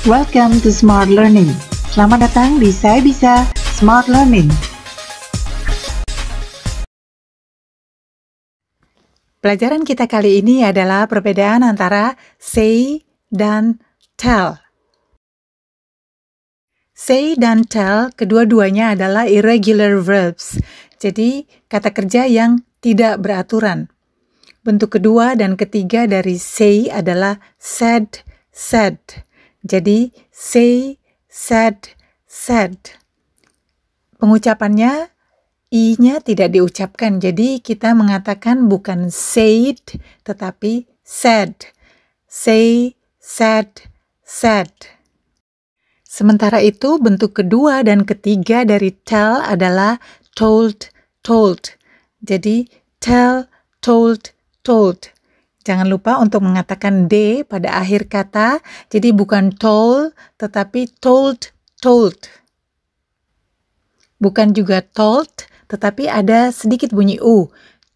Welcome to Smart Learning. Selamat datang di Saya Bisa Smart Learning. Pelajaran kita kali ini adalah perbedaan antara say dan tell. Say dan tell kedua-duanya adalah irregular verbs, jadi kata kerja yang tidak beraturan. Bentuk kedua dan ketiga dari say adalah said, said. Jadi, say, said, said. Pengucapannya, I-nya tidak diucapkan. Jadi, kita mengatakan bukan said, tetapi said. Say, said, said. Sementara itu, bentuk kedua dan ketiga dari tell adalah told, told. Jadi, tell, told, told. Jangan lupa untuk mengatakan D pada akhir kata, jadi bukan told, tetapi told, told. Bukan juga told, tetapi ada sedikit bunyi U.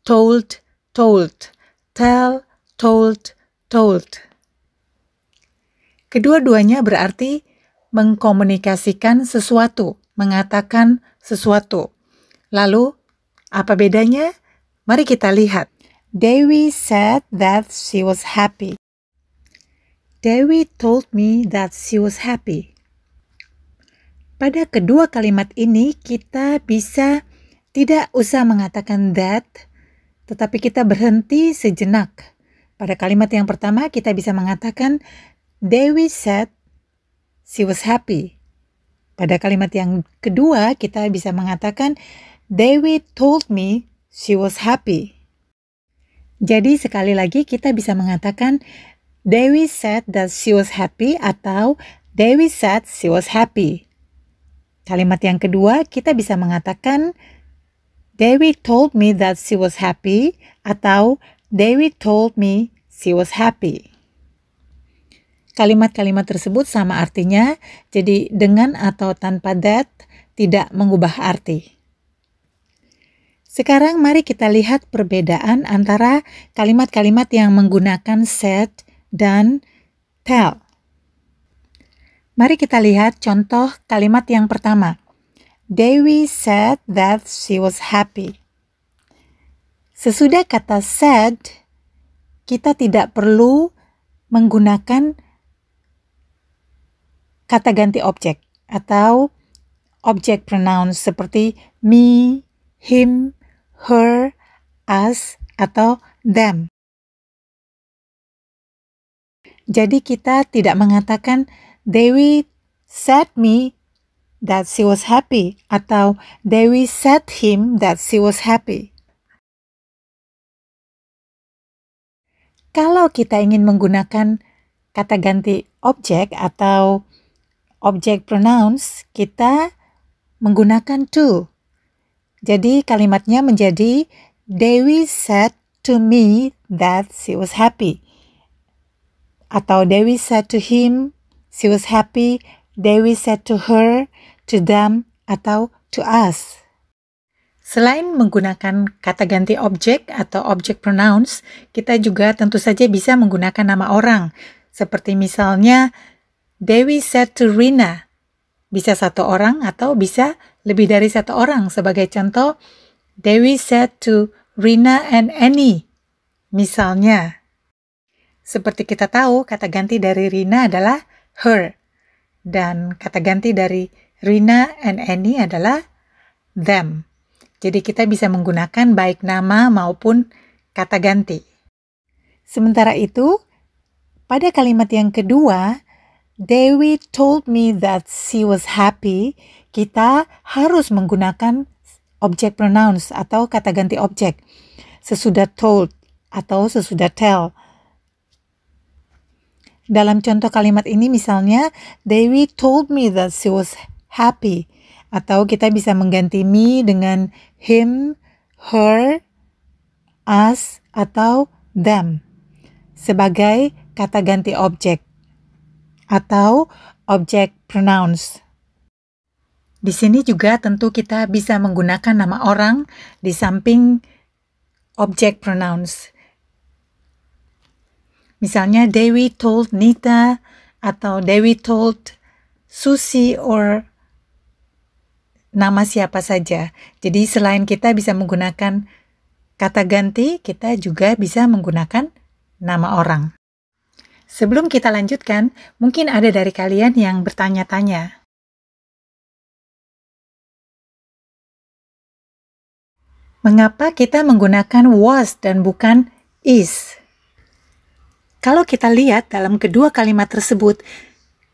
Told, told. Tell, told, told. Kedua-duanya berarti mengkomunikasikan sesuatu, mengatakan sesuatu. Lalu, apa bedanya? Mari kita lihat. Dewi said that she was happy. Dewi told me that she was happy. Pada kedua kalimat ini, kita bisa tidak usah mengatakan that, tetapi kita berhenti sejenak. Pada kalimat yang pertama, kita bisa mengatakan Dewi said she was happy. Pada kalimat yang kedua, kita bisa mengatakan Dewi told me she was happy. Jadi sekali lagi kita bisa mengatakan Dewi said that she was happy atau Dewi said she was happy. Kalimat yang kedua kita bisa mengatakan Dewi told me that she was happy atau Dewi told me she was happy. Kalimat-kalimat tersebut sama artinya, jadi dengan atau tanpa that tidak mengubah arti. Sekarang mari kita lihat perbedaan antara kalimat-kalimat yang menggunakan said dan tell. Mari kita lihat contoh kalimat yang pertama. Dewi said that she was happy. Sesudah kata said, kita tidak perlu menggunakan kata ganti objek atau object pronouns seperti me, him, her, us, atau them. Jadi kita tidak mengatakan Dewi said me that she was happy atau Dewi said him that she was happy. Kalau kita ingin menggunakan kata ganti objek atau object pronouns, kita menggunakan to. Jadi kalimatnya menjadi Dewi said to me that she was happy. Atau Dewi said to him she was happy. Dewi said to her, to them, atau to us. Selain menggunakan kata ganti objek atau object pronouns, kita juga tentu saja bisa menggunakan nama orang. Seperti misalnya Dewi said to Rina. Bisa satu orang atau bisa lebih dari satu orang. Sebagai contoh, Dewi said to Rina and Annie. Misalnya, seperti kita tahu, kata ganti dari Rina adalah her. Dan kata ganti dari Rina and Annie adalah them. Jadi kita bisa menggunakan baik nama maupun kata ganti. Sementara itu, pada kalimat yang kedua, Dewi told me that she was happy, kita harus menggunakan object pronouns atau kata ganti objek sesudah told atau sesudah tell. Dalam contoh kalimat ini misalnya, Dewi told me that she was happy. Atau kita bisa mengganti me dengan him, her, us, atau them sebagai kata ganti objek atau object pronouns. Di sini juga tentu kita bisa menggunakan nama orang di samping object pronouns. Misalnya, Dewi told Nita atau Dewi told Susi or nama siapa saja. Jadi selain kita bisa menggunakan kata ganti, kita juga bisa menggunakan nama orang. Sebelum kita lanjutkan, mungkin ada dari kalian yang bertanya-tanya. Mengapa kita menggunakan was dan bukan is? Kalau kita lihat dalam kedua kalimat tersebut,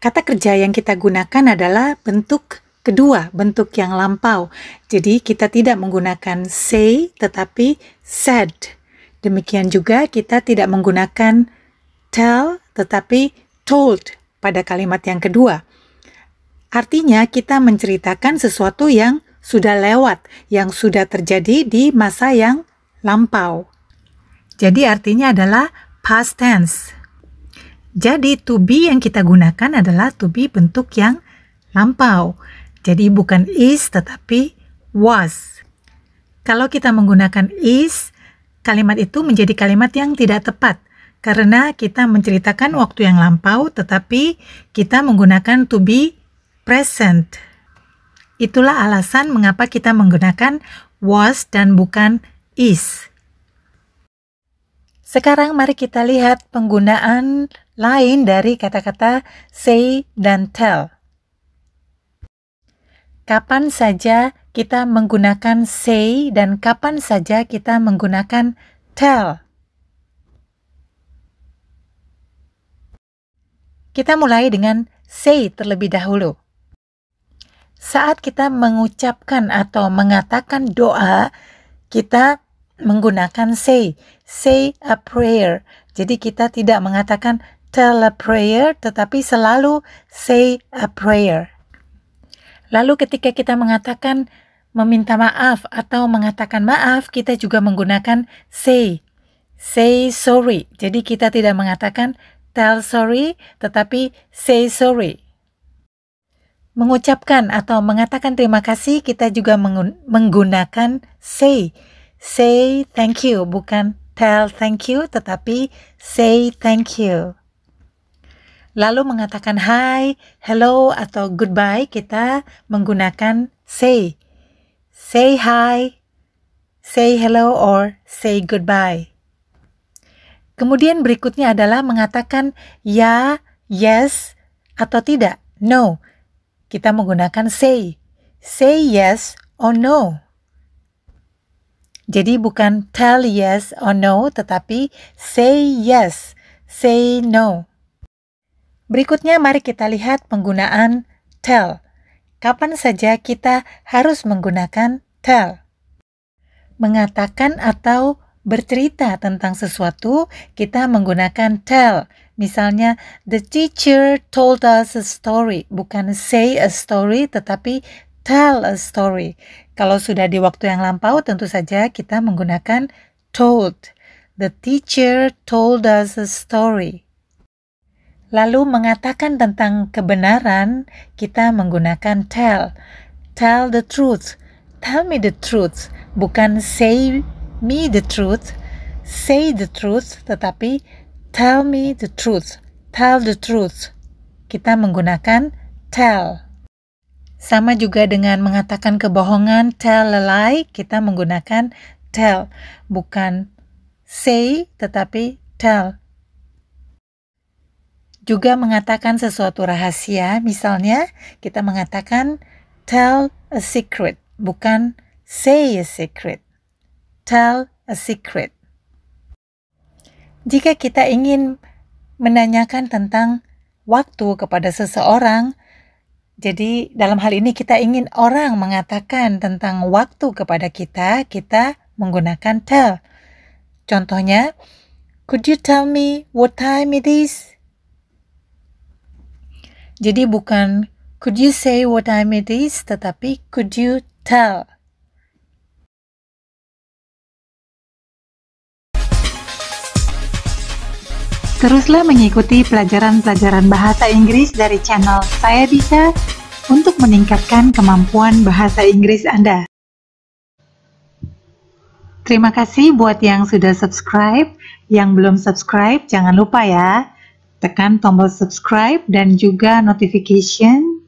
kata kerja yang kita gunakan adalah bentuk kedua, bentuk yang lampau. Jadi kita tidak menggunakan say tetapi said. Demikian juga kita tidak menggunakan tell tetapi told pada kalimat yang kedua. Artinya kita menceritakan sesuatu yang sudah lewat, yang sudah terjadi di masa yang lampau. Jadi artinya adalah past tense. Jadi to be yang kita gunakan adalah to be bentuk yang lampau. Jadi bukan is tetapi was. Kalau kita menggunakan is, kalimat itu menjadi kalimat yang tidak tepat karena kita menceritakan waktu yang lampau tetapi kita menggunakan to be present. Itulah alasan mengapa kita menggunakan was dan bukan is. Sekarang mari kita lihat penggunaan lain dari kata-kata say dan tell. Kapan saja kita menggunakan say dan kapan saja kita menggunakan tell? Kita mulai dengan say terlebih dahulu. Saat kita mengucapkan atau mengatakan doa, kita menggunakan say a prayer. Jadi kita tidak mengatakan tell a prayer, tetapi selalu say a prayer. Lalu ketika kita mengatakan meminta maaf atau mengatakan maaf, kita juga menggunakan say sorry. Jadi kita tidak mengatakan tell sorry, tetapi say sorry. Mengucapkan atau mengatakan terima kasih, kita juga menggunakan say thank you, bukan tell thank you, tetapi say thank you. Lalu mengatakan hi, hello, atau goodbye, kita menggunakan say hi, say hello, or say goodbye. Kemudian berikutnya adalah mengatakan ya, yes, atau tidak, no. Kita menggunakan say yes or no. Jadi bukan tell yes or no, tetapi say yes, say no. Berikutnya mari kita lihat penggunaan tell. Kapan saja kita harus menggunakan tell? Mengatakan atau bercerita tentang sesuatu, kita menggunakan tell. Misalnya, the teacher told us a story. Bukan say a story, tetapi tell a story. Kalau sudah di waktu yang lampau, tentu saja kita menggunakan told. The teacher told us a story. Lalu mengatakan tentang kebenaran, kita menggunakan tell. Tell the truth. Tell me the truth. Bukan say me the truth. Say the truth, tetapi tell me the truth. Tell the truth. Kita menggunakan tell. Sama juga dengan mengatakan kebohongan, tell a lie, kita menggunakan tell. Bukan say, tetapi tell. Juga mengatakan sesuatu rahasia, misalnya kita mengatakan tell a secret, bukan say a secret. Tell a secret. Jika kita ingin menanyakan tentang waktu kepada seseorang, jadi dalam hal ini kita ingin orang mengatakan tentang waktu kepada kita, kita menggunakan tell. Contohnya, could you tell me what time it is? Jadi bukan could you say what time it is, tetapi could you tell. Teruslah mengikuti pelajaran-pelajaran bahasa Inggris dari channel Saya Bisa untuk meningkatkan kemampuan bahasa Inggris Anda. Terima kasih buat yang sudah subscribe. Yang belum subscribe, jangan lupa ya. tekan tombol subscribe dan juga notification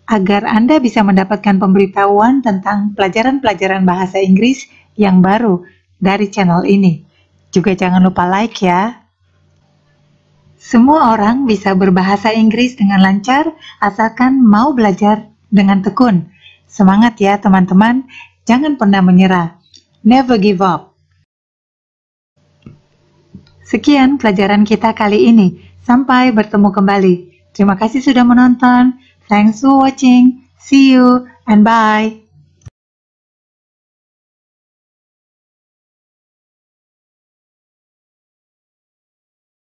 agar Anda bisa mendapatkan pemberitahuan tentang pelajaran-pelajaran bahasa Inggris yang baru dari channel ini. Juga jangan lupa like ya. Semua orang bisa berbahasa Inggris dengan lancar asalkan mau belajar dengan tekun. Semangat ya teman-teman, jangan pernah menyerah. Never give up. Sekian pelajaran kita kali ini. Sampai bertemu kembali. Terima kasih sudah menonton. Thanks for watching. See you and bye.